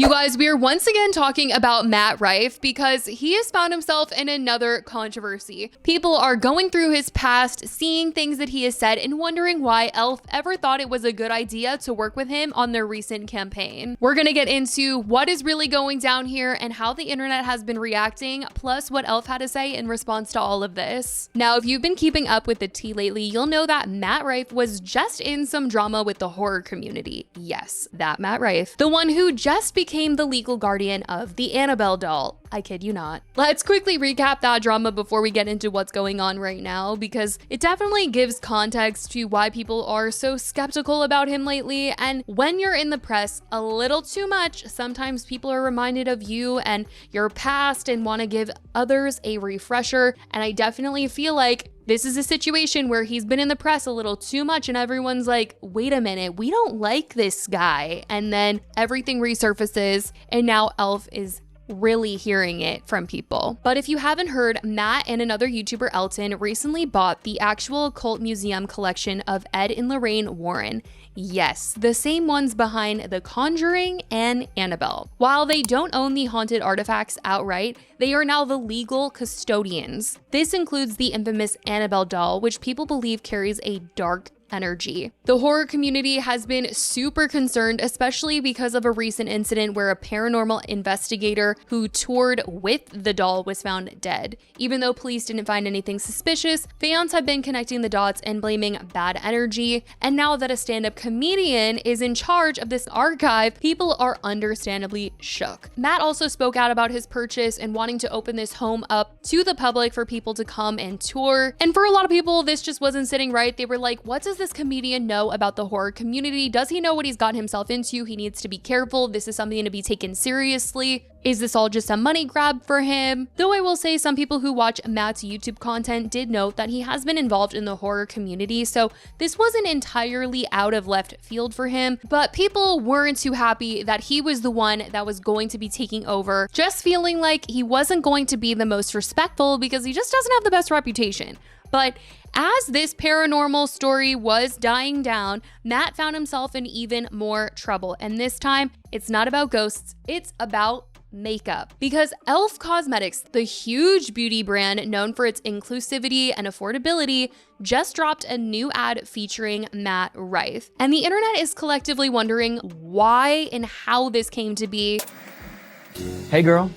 You guys, we are once again talking about Matt Rife because he has found himself in another controversy. People are going through his past, seeing things that he has said, and wondering why e.l.f. ever thought it was a good idea to work with him on their recent campaign. We're gonna get into what is really going down here and how the internet has been reacting, plus what e.l.f. had to say in response to all of this. Now, if you've been keeping up with the tea lately, you'll know that Matt Rife was just in some drama with the horror community. Yes, that Matt Rife, the one who just became the legal guardian of the Annabelle doll. I kid you not. Let's quickly recap that drama before we get into what's going on right now, because it definitely gives context to why people are so skeptical about him lately. And when you're in the press a little too much, sometimes people are reminded of you and your past and want to give others a refresher. And I definitely feel like this is a situation where he's been in the press a little too much and everyone's like, wait a minute, we don't like this guy. And then everything resurfaces and now e.l.f. is really hearing it from people. But if you haven't heard, Matt and another YouTuber, Elton, recently bought the actual occult museum collection of Ed and Lorraine Warren. Yes, the same ones behind The Conjuring and Annabelle. While they don't own the haunted artifacts outright, they are now the legal custodians. This includes the infamous Annabelle doll, which people believe carries a dark energy. The horror community has been super concerned, especially because of a recent incident where a paranormal investigator who toured with the doll was found dead. Even though police didn't find anything suspicious, fans have been connecting the dots and blaming bad energy. And now that a stand-up comedian is in charge of this archive, people are understandably shook. Matt also spoke out about his purchase and wanting to open this home up to the public for people to come and tour. And for a lot of people, this just wasn't sitting right. They were like, what does this comedian know about the horror community? Does he know what he's got himself into? He needs to be careful. This is something to be taken seriously. Is this all just a money grab for him? Though I will say some people who watch Matt's YouTube content did note that he has been involved in the horror community, so this wasn't entirely out of left field for him, but people weren't too happy that he was the one that was going to be taking over, just feeling like he wasn't going to be the most respectful because he just doesn't have the best reputation. But as this paranormal story was dying down, Matt found himself in even more trouble. And this time, it's not about ghosts, it's about makeup. Because e.l.f. Cosmetics, the huge beauty brand known for its inclusivity and affordability, just dropped a new ad featuring Matt Rife. And the internet is collectively wondering why and how this came to be. Hey girl.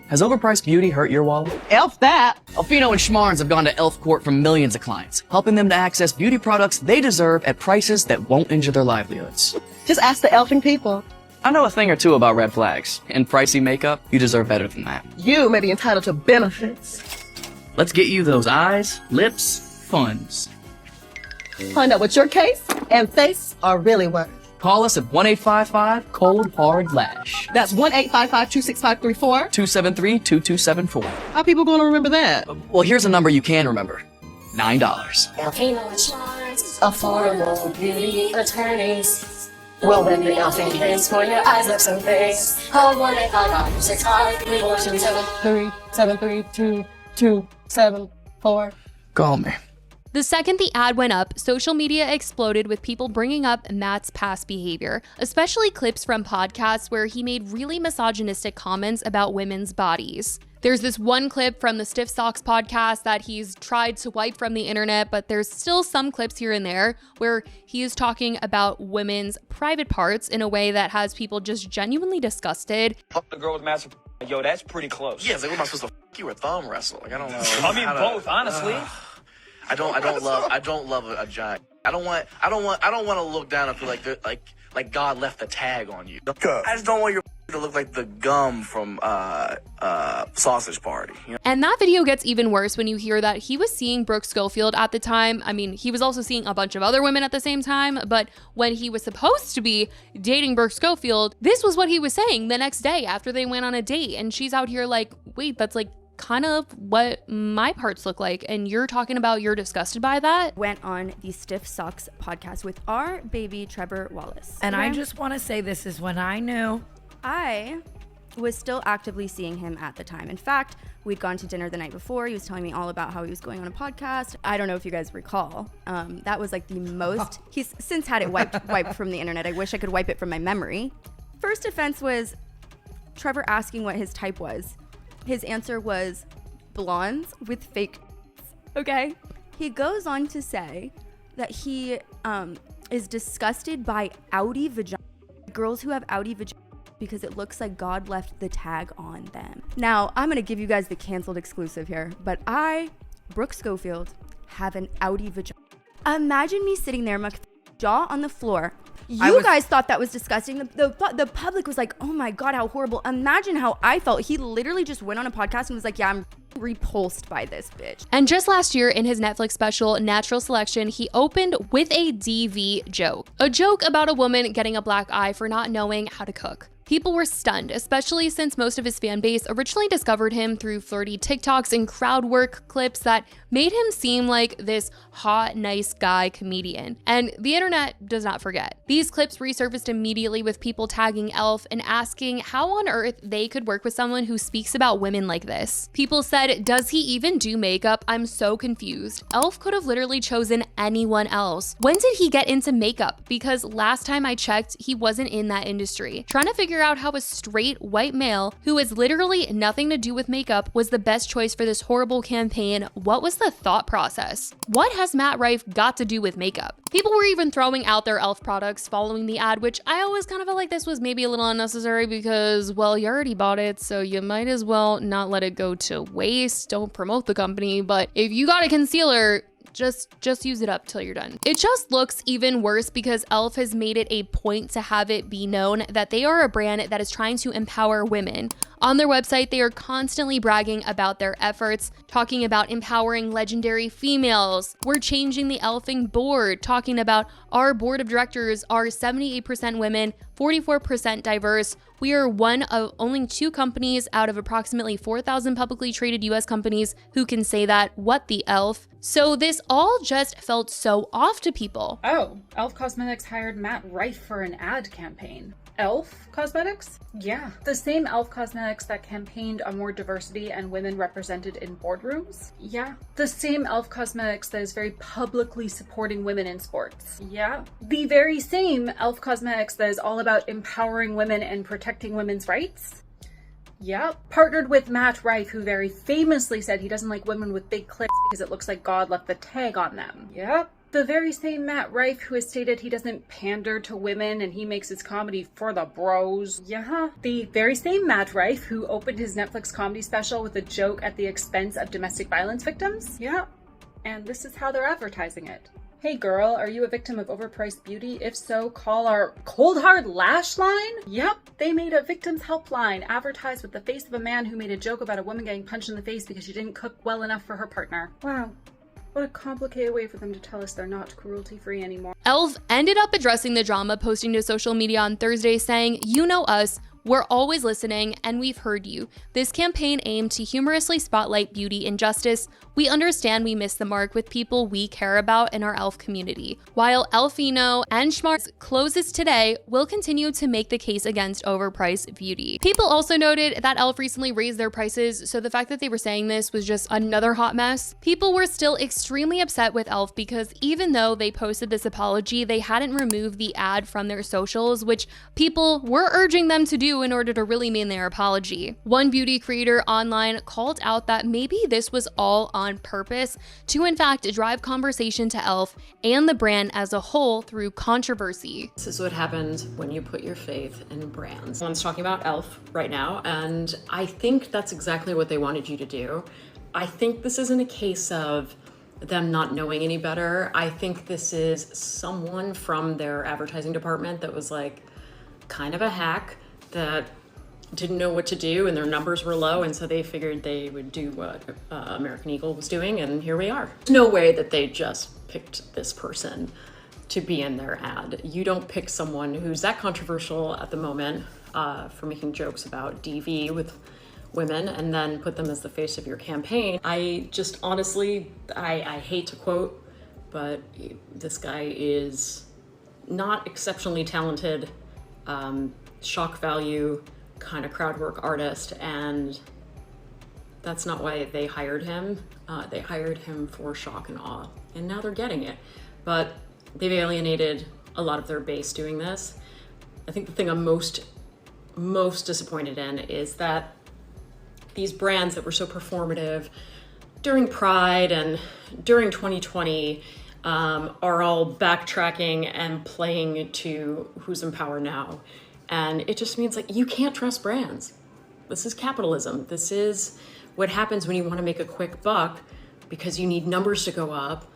Has overpriced beauty hurt your wallet? e.l.f. that. Alfino and Schmarns have gone to e.l.f. Court for millions of clients, helping them to access beauty products they deserve at prices that won't injure their livelihoods. Just ask the e.l.f.ing people. I know a thing or two about red flags. In pricey makeup, you deserve better than that. You may be entitled to benefits. Let's get you those eyes, lips, funds. Find out what your case and face are really worth. Call us at 1-855-COLD-HARD-LASH. That's 1-855-265-34. 273-2274. How people gonna remember that? Well, here's a number you can remember. $9. Alfino and Schmarns, affordable beauty attorneys. We'll win the e.l.f. case for your eyes, lips, and face. Call 1-855-265-3473. Call me. The second the ad went up, social media exploded with people bringing up Matt's past behavior, especially clips from podcasts where he made really misogynistic comments about women's bodies. There's this one clip from the Stiff Socks podcast that he's tried to wipe from the internet, but there's still some clips here and there where he is talking about women's private parts in a way that has people just genuinely disgusted. The girl with massive, yo, that's pretty close. Yeah, it's like, what am I supposed to you or thumb wrestle? Like, I don't know. I mean, both, honestly. I don't love a giant. I don't want to look down and feel like God left a tag on you. I just don't want your to look like the gum from Sausage Party. You know? And that video gets even worse when you hear that he was seeing Brooke Schofield at the time. I mean, he was also seeing a bunch of other women at the same time, but when he was supposed to be dating Brooke Schofield, this was what he was saying the next day after they went on a date. And she's out here like, wait, that's like kind of what my parts look like, and you're talking about you're disgusted by that? Went on the Stiff Socks podcast with our baby Trevor Wallace. And I just want to say, this is when I knew. I was still actively seeing him at the time. In fact, we'd gone to dinner the night before. He was telling me all about how he was going on a podcast. I don't know if you guys recall. That was like the most, he's since had it wiped from the internet. I wish I could wipe it from my memory. First offense was Trevor asking what his type was. His answer was blondes with fake okay? He goes on to say that he is disgusted by outie vagina, girls who have outie vagina, because it looks like God left the tag on them. Now, I'm gonna give you guys the canceled exclusive here, but I, Brooke Schofield, have an outie vagina. Imagine me sitting there, my jaw on the floor. You guys thought that was disgusting. The public was like, oh my God, how horrible. Imagine how I felt. He literally just went on a podcast and was like, yeah, I'm repulsed by this bitch. And just last year in his Netflix special, Natural Selection, he opened with a DV joke. A joke about a woman getting a black eye for not knowing how to cook. People were stunned, especially since most of his fan base originally discovered him through flirty TikToks and crowd work clips that made him seem like this hot, nice guy comedian. And the internet does not forget. These clips resurfaced immediately with people tagging e.l.f. and asking how on earth they could work with someone who speaks about women like this. People said, does he even do makeup? I'm so confused. e.l.f. could have literally chosen anyone else. When did he get into makeup? Because last time I checked, he wasn't in that industry. Trying to figure out how a straight white male who has literally nothing to do with makeup was the best choice for this horrible campaign. What was the thought process? What has Matt Rife got to do with makeup? People were even throwing out their e.l.f. products following the ad, which I always kind of felt like this was maybe a little unnecessary because, well, you already bought it, so you might as well not let it go to waste. Don't promote the company, but if you got a concealer, just use it up till you're done. It just looks even worse because e.l.f. has made it a point to have it be known that they are a brand that is trying to empower women. On their website, they are constantly bragging about their efforts, talking about empowering legendary females. We're changing the e.l.f.ing board, talking about our board of directors are 78% women, 44% diverse. We are one of only 2 companies out of approximately 4,000 publicly traded US companies who can say that. What the e.l.f.? So this all just felt so off to people. Oh, e.l.f. Cosmetics hired Matt Rife for an ad campaign. e.l.f. Cosmetics? Yeah, the same e.l.f. Cosmetics that campaigned on more diversity and women represented in boardrooms? Yeah. The same e.l.f. Cosmetics that is very publicly supporting women in sports? Yeah. The very same e.l.f. Cosmetics that is all about empowering women and protecting women's rights? Yep. Partnered with Matt Rife, who very famously said he doesn't like women with big clits because it looks like God left the tag on them. Yep. The very same Matt Rife who has stated he doesn't pander to women and he makes his comedy for the bros. Yeah. The very same Matt Rife who opened his Netflix comedy special with a joke at the expense of domestic violence victims. Yeah. And this is how they're advertising it. Hey girl, are you a victim of overpriced beauty? If so, call our cold hard lash line? Yep, they made a victim's helpline advertised with the face of a man who made a joke about a woman getting punched in the face because she didn't cook well enough for her partner. Wow. What a complicated way for them to tell us they're not cruelty-free anymore. e.l.f. ended up addressing the drama, posting to social media on Thursday saying, "You know us. We're always listening, and we've heard you. This campaign aimed to humorously spotlight beauty and justice. We understand we missed the mark with people we care about in our e.l.f. community. While e.l.fino and Schmartz closes today, we'll continue to make the case against overpriced beauty." People also noted that e.l.f. recently raised their prices, so the fact that they were saying this was just another hot mess. People were still extremely upset with e.l.f. because even though they posted this apology, they hadn't removed the ad from their socials, which people were urging them to do in order to really mean their apology. One beauty creator online called out that maybe this was all on purpose to in fact drive conversation to e.l.f. and the brand as a whole through controversy. This is what happens when you put your faith in brands. Everyone's talking about e.l.f. right now, and I think that's exactly what they wanted you to do. I think this isn't a case of them not knowing any better. I think this is someone from their advertising department that was like kind of a hack that didn't know what to do and their numbers were low, and so they figured they would do what American Eagle was doing, and here we are. No way that they just picked this person to be in their ad. You don't pick someone who's that controversial at the moment for making jokes about DV with women and then put them as the face of your campaign. I just honestly, I hate to quote, but this guy is not exceptionally talented, shock value kind of crowd work artist, and that's not why they hired him. They hired him for shock and awe, and now they're getting it. But they've alienated a lot of their base doing this. I think the thing I'm most most disappointed in is that these brands that were so performative during Pride and during 2020 are all backtracking and playing to who's in power now. And it just means like, you can't trust brands. This is capitalism. This is what happens when you want to make a quick buck because you need numbers to go up.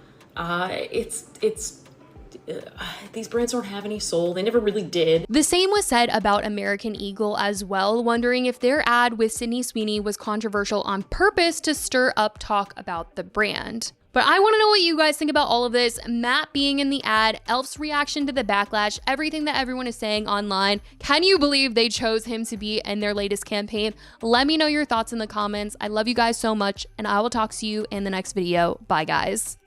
These brands don't have any soul. They never really did. The same was said about American Eagle as well, wondering if their ad with Sydney Sweeney was controversial on purpose to stir up talk about the brand. But I want to know what you guys think about all of this. Matt being in the ad, e.l.f.'s reaction to the backlash, everything that everyone is saying online. Can you believe they chose him to be in their latest campaign? Let me know your thoughts in the comments. I love you guys so much, and I will talk to you in the next video. Bye, guys.